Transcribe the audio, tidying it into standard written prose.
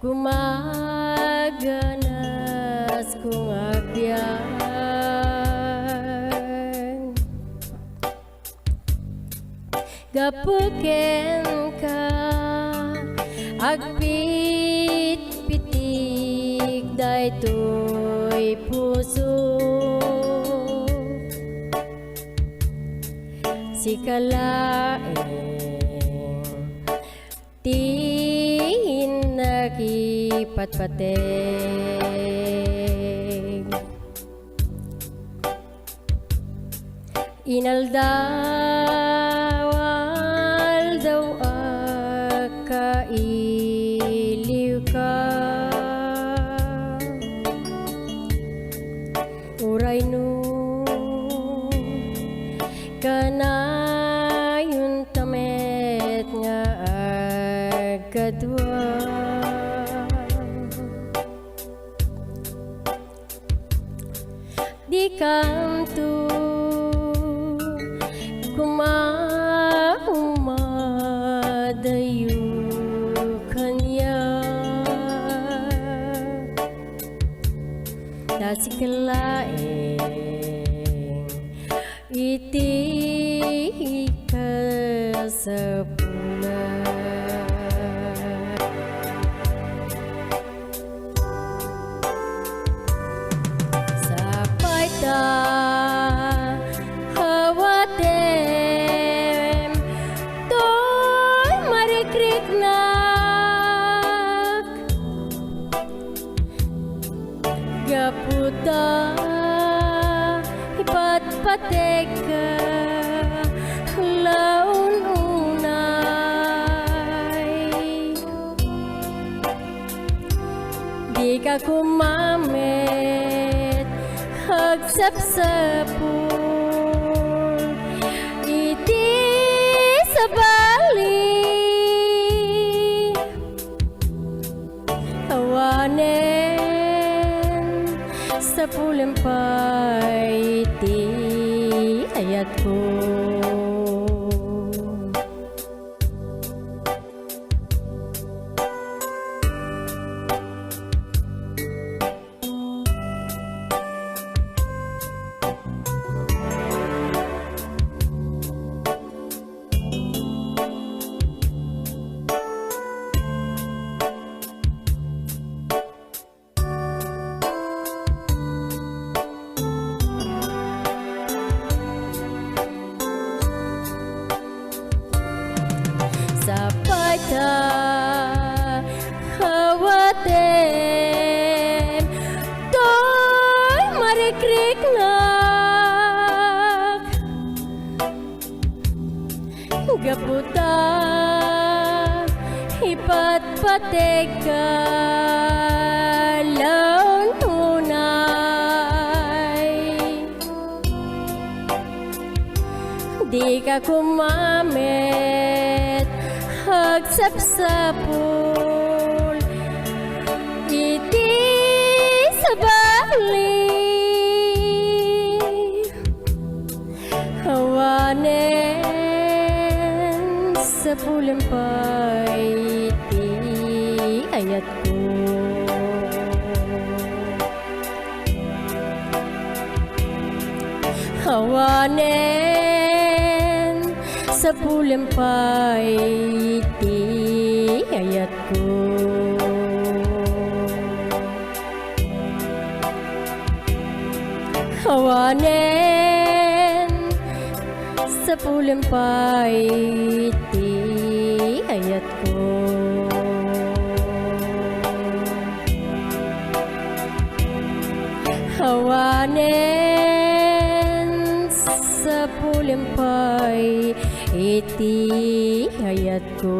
gumaganas kung agbyang gapuken ka agpit-pitik daytoy puso si kalaeng tin nakipatpating inaldawal daw akailiw ka uray no kanayon tamet nga agkadwa di kanto kumadayo kanya dasi kalaeng iti Sapulem sapay ta hawatem toy marikriknak gaputa ipatpatek ka laon unay di ka kumamit hagsapsapul iti sa bali awanen sapulem pa iti ayatko hawatem toy marikriknak gaputa ipatpatek ka laon unay di ka kumamit hagsapsapul iti sa bali awanen sapulem pa iti ayatko awanen sapulem pa iti ayatko awanen sapulem pa iti ayatko awanen sapulem pa iti ayatko